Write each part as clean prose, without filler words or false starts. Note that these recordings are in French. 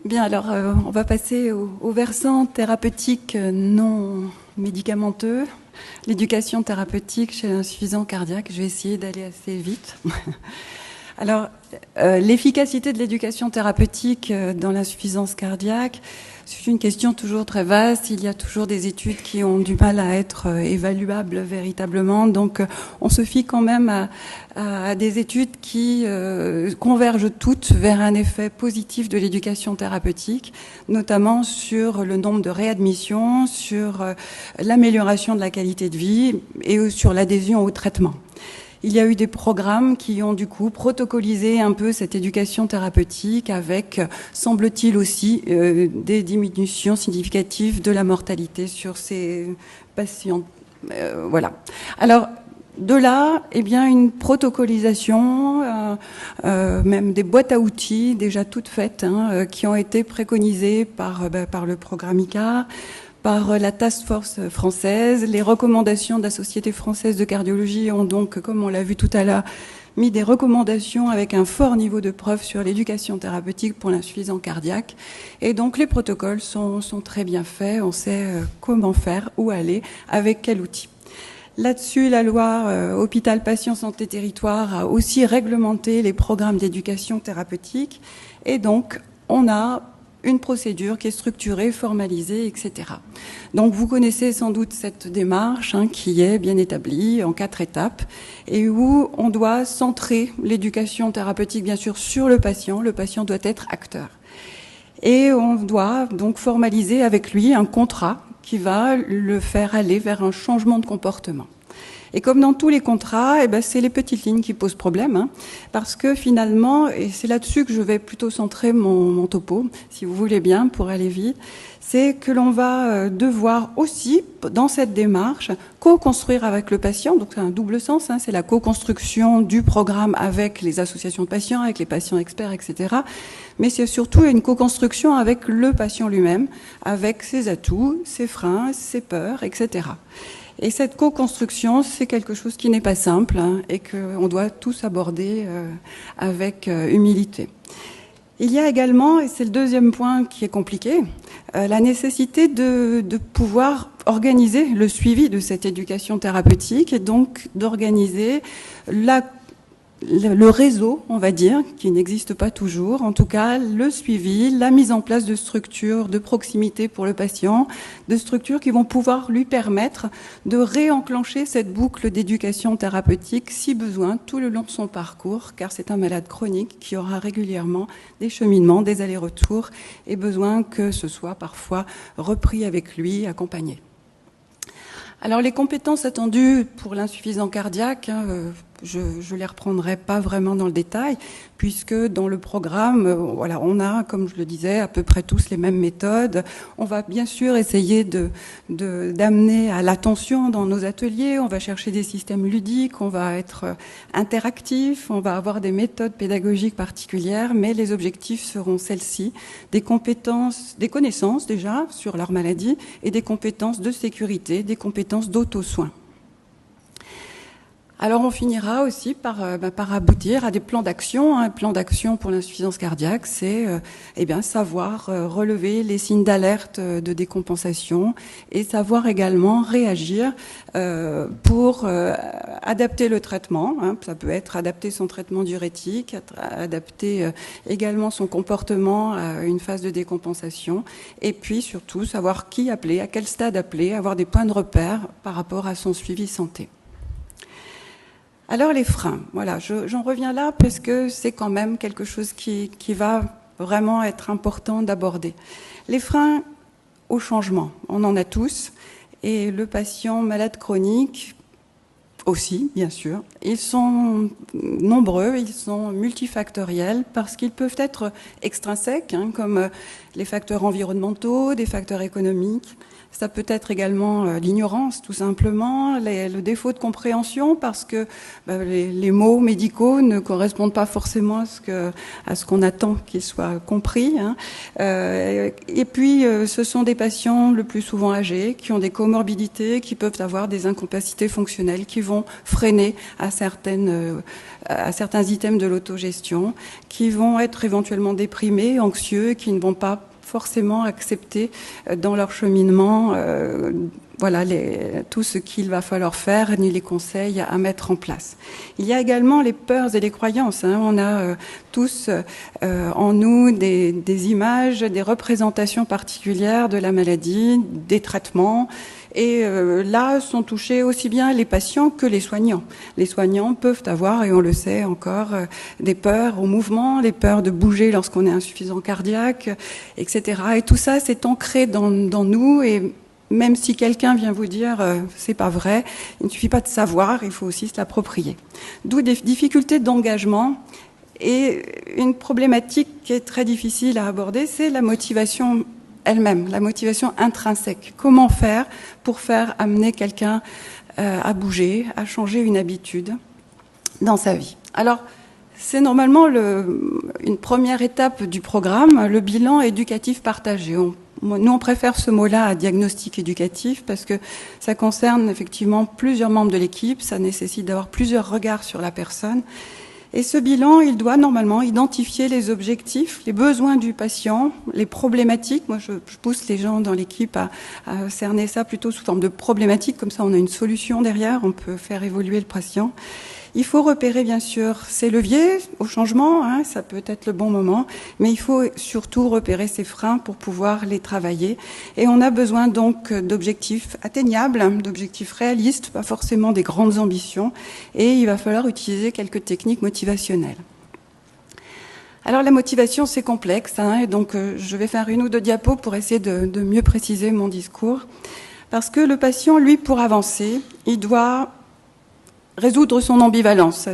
Bien, alors on va passer au versant thérapeutique non médicamenteux, l'éducation thérapeutique chez l'insuffisant cardiaque. Je vais essayer d'aller assez vite. Alors, l'efficacité de l'éducation thérapeutique dans l'insuffisance cardiaque, c'est une question toujours très vaste. Il y a toujours des études qui ont du mal à être évaluables véritablement. Donc, on se fie quand même à des études qui convergent toutes vers un effet positif de l'éducation thérapeutique, notamment sur le nombre de réadmissions, sur l'amélioration de la qualité de vie et sur l'adhésion au traitement. Il y a eu des programmes qui ont du coup protocolisé un peu cette éducation thérapeutique avec, semble-t-il aussi, des diminutions significatives de la mortalité sur ces patients. Voilà. Alors, de là, eh bien, une protocolisation, même des boîtes à outils déjà toutes faites, qui ont été préconisées par le programme ICAR, par la task force française. Les recommandations de la Société française de cardiologie ont donc, comme on l'a vu tout à l'heure, mis des recommandations avec un fort niveau de preuve sur l'éducation thérapeutique pour l'insuffisant cardiaque. Et donc les protocoles sont très bien faits, on sait comment faire, où aller, avec quel outil. Là-dessus, la loi Hôpital Patient Santé Territoire a aussi réglementé les programmes d'éducation thérapeutique. Et donc, on a une procédure qui est structurée, formalisée, etc. Donc vous connaissez sans doute cette démarche qui est bien établie en 4 étapes et où on doit centrer l'éducation thérapeutique bien sûr sur le patient doit être acteur. Et on doit donc formaliser avec lui un contrat qui va le faire aller vers un changement de comportement. Et comme dans tous les contrats, c'est les petites lignes qui posent problème, parce que finalement, et c'est là-dessus que je vais plutôt centrer mon topo, si vous voulez bien, pour aller vite, c'est que l'on va devoir aussi, dans cette démarche, co-construire avec le patient, donc c'est un double sens, c'est la co-construction du programme avec les associations de patients, avec les patients experts, etc. Mais c'est surtout une co-construction avec le patient lui-même, avec ses atouts, ses freins, ses peurs, etc. Et cette co-construction, c'est quelque chose qui n'est pas simple et qu'on doit tous aborder avec humilité. Il y a également, et c'est le deuxième point qui est compliqué, la nécessité de pouvoir organiser le suivi de cette éducation thérapeutique et donc d'organiser le réseau, on va dire, qui n'existe pas toujours, en tout cas le suivi, la mise en place de structures de proximité pour le patient, de structures qui vont pouvoir lui permettre de réenclencher cette boucle d'éducation thérapeutique si besoin tout le long de son parcours, car c'est un malade chronique qui aura régulièrement des cheminements, des allers-retours et besoin que ce soit parfois repris avec lui, accompagné. Alors les compétences attendues pour l'insuffisant cardiaque, je ne les reprendrai pas vraiment dans le détail, puisque dans le programme, on a, comme je le disais, à peu près tous les mêmes méthodes. On va bien sûr essayer d'amener à l'attention dans nos ateliers, on va chercher des systèmes ludiques, on va être interactif, on va avoir des méthodes pédagogiques particulières, mais les objectifs seront celles-ci, des compétences, des connaissances déjà sur leur maladie, et des compétences de sécurité, des compétences d'auto-soin. Alors on finira aussi par aboutir à des plans d'action. Un plan d'action pour l'insuffisance cardiaque, c'est savoir relever les signes d'alerte de décompensation et savoir également réagir pour adapter le traitement. Ça peut être adapter son traitement diurétique, adapter également son comportement à une phase de décompensation et puis surtout savoir qui appeler, à quel stade appeler, avoir des points de repère par rapport à son suivi santé. Alors les freins, voilà, j'en reviens là parce que c'est quand même quelque chose qui va vraiment être important d'aborder. Les freins au changement, on en a tous, et le patient malade chronique aussi, bien sûr. Ils sont nombreux, ils sont multifactoriels parce qu'ils peuvent être extrinsèques, comme les facteurs environnementaux, des facteurs économiques. Ça peut être également l'ignorance, tout simplement, le défaut de compréhension, parce que les mots médicaux ne correspondent pas forcément à ce qu'on attend qu'ils soient compris. Et puis, ce sont des patients le plus souvent âgés, qui ont des comorbidités, qui peuvent avoir des incapacités fonctionnelles, qui vont vont freiner à certains items de l'autogestion, qui vont être éventuellement déprimés, anxieux, qui ne vont pas forcément accepter dans leur cheminement tout ce qu'il va falloir faire, ni les conseils à mettre en place. Il y a également les peurs et les croyances. On a tous en nous des images, des représentations particulières de la maladie, des traitements. Et là sont touchés aussi bien les patients que les soignants. Les soignants peuvent avoir, et on le sait encore, des peurs au mouvement, les peurs de bouger lorsqu'on est insuffisant cardiaque, etc. Et tout ça, c'est ancré dans nous. Et même si quelqu'un vient vous dire c'est pas vrai, il ne suffit pas de savoir, il faut aussi se l'approprier. D'où des difficultés d'engagement. Et une problématique qui est très difficile à aborder, c'est la motivation elle-même, la motivation intrinsèque. Comment faire pour faire amener quelqu'un à bouger, à changer une habitude dans sa vie. Alors, c'est normalement une première étape du programme, le bilan éducatif partagé. Nous, on préfère ce mot-là à diagnostic éducatif parce que ça concerne effectivement plusieurs membres de l'équipe, ça nécessite d'avoir plusieurs regards sur la personne. Et ce bilan, il doit normalement identifier les objectifs, les besoins du patient, les problématiques. Moi, je pousse les gens dans l'équipe à cerner ça plutôt sous forme de problématiques. Comme ça, on a une solution derrière, on peut faire évoluer le patient. Il faut repérer, bien sûr, ses leviers au changement, ça peut être le bon moment, mais il faut surtout repérer ses freins pour pouvoir les travailler. Et on a besoin donc d'objectifs atteignables, d'objectifs réalistes, pas forcément des grandes ambitions, et il va falloir utiliser quelques techniques motivationnelles. Alors la motivation, c'est complexe, et donc je vais faire une ou deux diapos pour essayer de mieux préciser mon discours, parce que le patient, lui, pour avancer, il doit résoudre son ambivalence.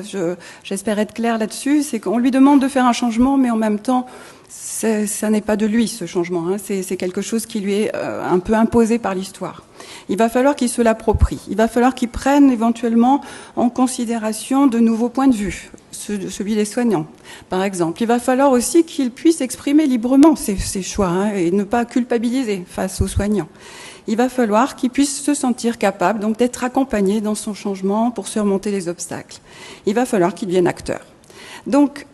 J'espère être claire là-dessus, c'est qu'on lui demande de faire un changement, mais en même temps, ça n'est pas de lui, ce changement. C'est quelque chose qui lui est un peu imposé par l'histoire. Il va falloir qu'il se l'approprie. Il va falloir qu'il prenne éventuellement en considération de nouveaux points de vue, celui des soignants, par exemple. Il va falloir aussi qu'il puisse exprimer librement ses choix et ne pas culpabiliser face aux soignants. Il va falloir qu'il puisse se sentir capable donc d'être accompagné dans son changement pour surmonter les obstacles. Il va falloir qu'il devienne acteur. Donc,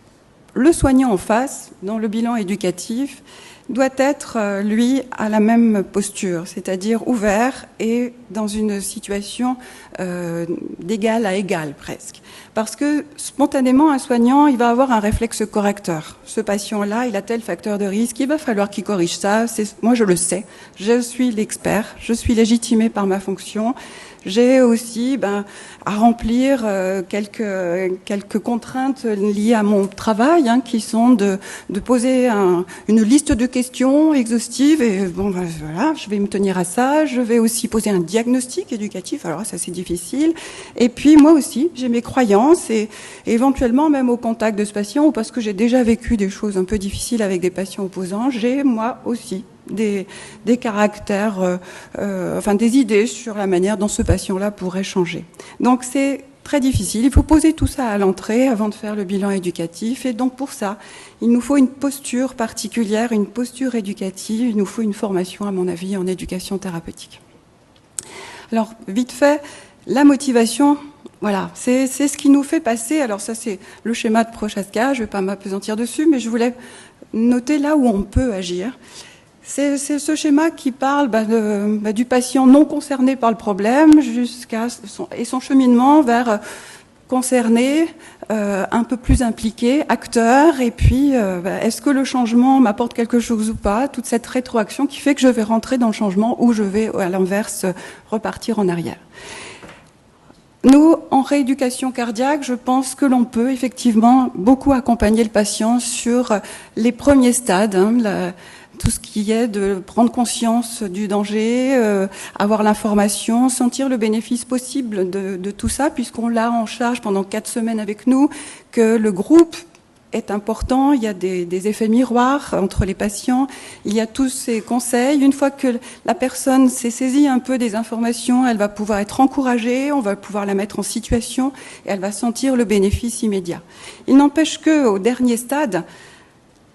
le soignant en face, dans le bilan éducatif, doit être, lui, à la même posture, c'est-à-dire ouvert et dans une situation d'égal à égal, presque. Parce que, spontanément, un soignant, il va avoir un réflexe correcteur. Ce patient-là, il a tel facteur de risque, il va falloir qu'il corrige ça. Moi, je le sais, je suis l'expert, je suis légitimé par ma fonction. J'ai aussi à remplir quelques contraintes liées à mon travail, qui sont de poser une liste de questions exhaustives. Et voilà, je vais me tenir à ça. Je vais aussi poser un diagnostic éducatif. Alors ça, c'est difficile. Et puis moi aussi, j'ai mes croyances et éventuellement même au contact de ce patient, ou parce que j'ai déjà vécu des choses un peu difficiles avec des patients opposants, j'ai moi aussi des caractères, des idées sur la manière dont ce patient-là pourrait changer. Donc c'est très difficile. Il faut poser tout ça à l'entrée avant de faire le bilan éducatif. Et donc pour ça, il nous faut une posture particulière, une posture éducative. Il nous faut une formation, à mon avis, en éducation thérapeutique. Alors, vite fait, la motivation, voilà, c'est ce qui nous fait passer. Alors ça, c'est le schéma de Prochaska. Je ne vais pas m'appesantir dessus, mais je voulais noter là où on peut agir. C'est ce schéma qui parle du patient non concerné par le problème jusqu'à son cheminement vers concerné, un peu plus impliqué, acteur, et puis est-ce que le changement m'apporte quelque chose ou pas, toute cette rétroaction qui fait que je vais rentrer dans le changement ou je vais à l'inverse repartir en arrière. Nous, en rééducation cardiaque, je pense que l'on peut effectivement beaucoup accompagner le patient sur les premiers stades, tout ce qui est de prendre conscience du danger, avoir l'information, sentir le bénéfice possible de tout ça, puisqu'on l'a en charge pendant 4 semaines avec nous, que le groupe est important, il y a des effets miroirs entre les patients, il y a tous ces conseils. Une fois que la personne s'est saisie un peu des informations, elle va pouvoir être encouragée, on va pouvoir la mettre en situation et elle va sentir le bénéfice immédiat. Il n'empêche qu'au dernier stade,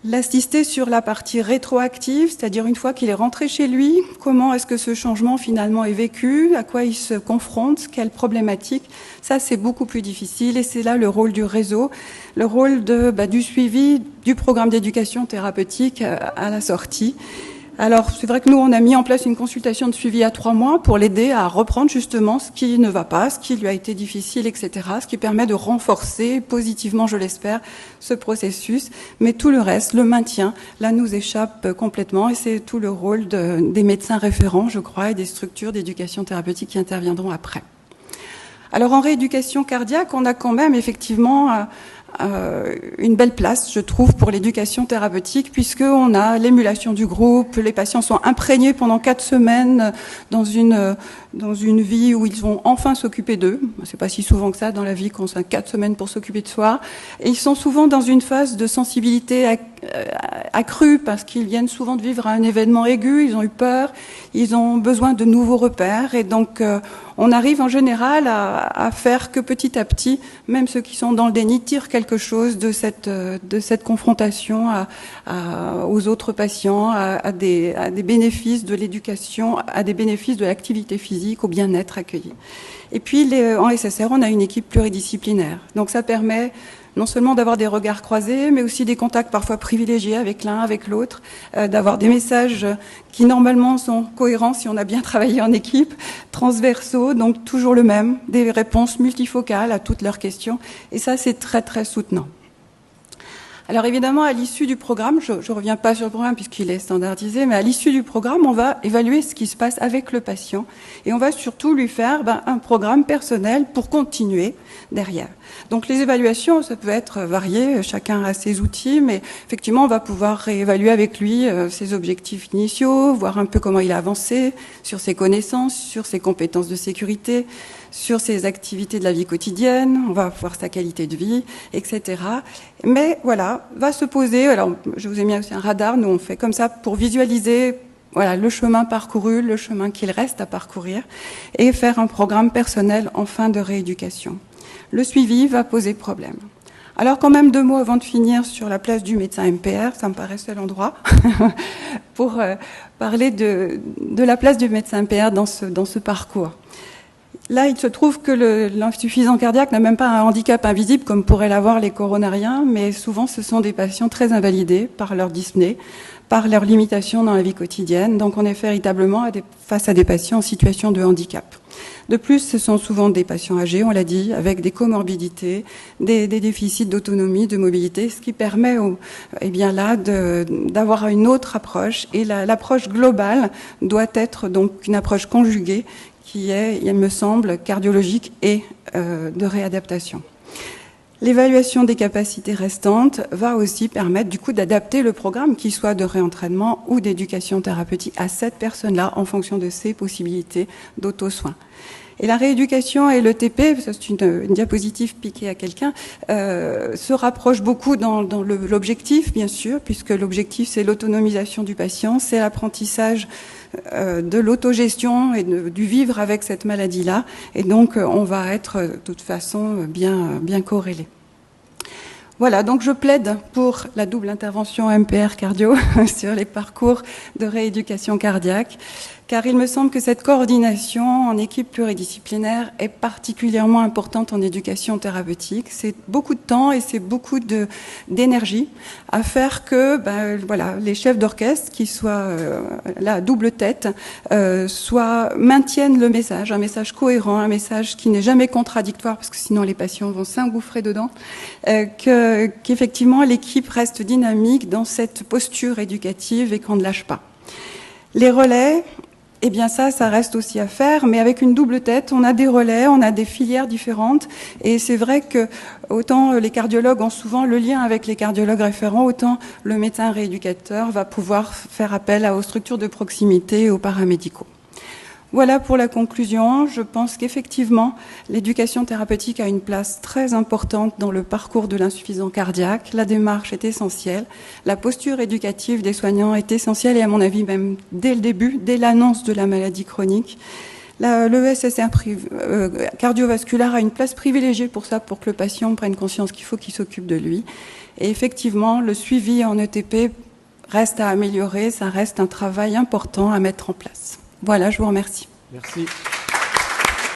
L'assister sur la partie rétroactive, c'est-à-dire une fois qu'il est rentré chez lui, comment est-ce que ce changement finalement est vécu, à quoi il se confronte, quelles problématiques. Ça, c'est beaucoup plus difficile et c'est là le rôle du réseau, le rôle du suivi du programme d'éducation thérapeutique à la sortie. Alors, c'est vrai que nous, on a mis en place une consultation de suivi à 3 mois pour l'aider à reprendre justement ce qui ne va pas, ce qui lui a été difficile, etc., ce qui permet de renforcer positivement, je l'espère, ce processus. Mais tout le reste, le maintien, là, nous échappe complètement et c'est tout le rôle des médecins référents, je crois, et des structures d'éducation thérapeutique qui interviendront après. Alors, en rééducation cardiaque, on a quand même effectivement une belle place, je trouve, pour l'éducation thérapeutique, puisqu'on a l'émulation du groupe, les patients sont imprégnés pendant 4 semaines dans une vie où ils vont enfin s'occuper d'eux. C'est pas si souvent que ça dans la vie qu'on a 4 semaines pour s'occuper de soi. Et ils sont souvent dans une phase de sensibilité accrue, parce qu'ils viennent souvent de vivre un événement aigu, ils ont eu peur, ils ont besoin de nouveaux repères, et donc on arrive en général à faire que petit à petit, même ceux qui sont dans le déni tirent quelque chose de cette confrontation aux autres patients, à des bénéfices de l'éducation, à des bénéfices de l'activité physique, au bien-être accueilli. Et puis en SSR, on a une équipe pluridisciplinaire. Donc ça permet non seulement d'avoir des regards croisés, mais aussi des contacts parfois privilégiés avec l'un, avec l'autre, d'avoir des messages qui normalement sont cohérents si on a bien travaillé en équipe, transversaux, donc toujours le même, des réponses multifocales à toutes leurs questions. Et ça, c'est très, très soutenant. Alors évidemment, à l'issue du programme, je ne reviens pas sur le programme puisqu'il est standardisé, mais à l'issue du programme, on va évaluer ce qui se passe avec le patient et on va surtout lui faire un programme personnel pour continuer derrière. Donc les évaluations, ça peut être varié, chacun a ses outils, mais effectivement, on va pouvoir réévaluer avec lui ses objectifs initiaux, voir un peu comment il a avancé sur ses connaissances, sur ses compétences de sécurité, sur ses activités de la vie quotidienne, on va voir sa qualité de vie, etc. Mais voilà, va se poser, alors je vous ai mis aussi un radar, nous on fait comme ça pour visualiser le chemin parcouru, le chemin qu'il reste à parcourir, et faire un programme personnel en fin de rééducation. Le suivi va poser problème. Alors quand même 2 mots avant de finir sur la place du médecin MPR, ça me paraissait l'endroit, pour parler de la place du médecin MPR dans ce parcours. Là, il se trouve que l'insuffisant cardiaque n'a même pas un handicap invisible comme pourraient l'avoir les coronariens, mais souvent ce sont des patients très invalidés par leur dyspnée, par leurs limitations dans la vie quotidienne. Donc on est véritablement face à des patients en situation de handicap. De plus, ce sont souvent des patients âgés, on l'a dit, avec des comorbidités, des déficits d'autonomie, de mobilité, ce qui permet d'avoir une autre approche. Et l'approche globale doit être donc une approche conjuguée qui est, il me semble, cardiologique et de réadaptation. L'évaluation des capacités restantes va aussi permettre du coup d'adapter le programme, qu'il soit de réentraînement ou d'éducation thérapeutique, à cette personne-là en fonction de ses possibilités d'auto-soin. Et la rééducation et le TP, c'est une diapositive piquée à quelqu'un, se rapprochent beaucoup dans l'objectif, bien sûr, puisque l'objectif c'est l'autonomisation du patient, c'est l'apprentissage de l'autogestion et du vivre avec cette maladie-là. Et donc, on va être de toute façon bien corrélés. Voilà, donc je plaide pour la double intervention MPR cardio sur les parcours de rééducation cardiaque, car il me semble que cette coordination en équipe pluridisciplinaire est particulièrement importante en éducation thérapeutique. C'est beaucoup de temps et c'est beaucoup d'énergie à faire que les chefs d'orchestre, qui soient la double tête, maintiennent le message, un message cohérent, un message qui n'est jamais contradictoire, parce que sinon les patients vont s'engouffrer dedans, qu'effectivement l'équipe reste dynamique dans cette posture éducative et qu'on ne lâche pas. Les relais, eh bien ça reste aussi à faire, mais avec une double tête, on a des relais, on a des filières différentes, et c'est vrai que autant les cardiologues ont souvent le lien avec les cardiologues référents, autant le médecin rééducateur va pouvoir faire appel aux structures de proximité et aux paramédicaux. Voilà pour la conclusion. Je pense qu'effectivement, l'éducation thérapeutique a une place très importante dans le parcours de l'insuffisant cardiaque. La démarche est essentielle. La posture éducative des soignants est essentielle et à mon avis même dès le début, dès l'annonce de la maladie chronique. Le SSR cardiovasculaire a une place privilégiée pour ça, pour que le patient prenne conscience qu'il faut qu'il s'occupe de lui. Et effectivement, le suivi en ETP reste à améliorer, ça reste un travail important à mettre en place. Voilà, je vous remercie. Merci.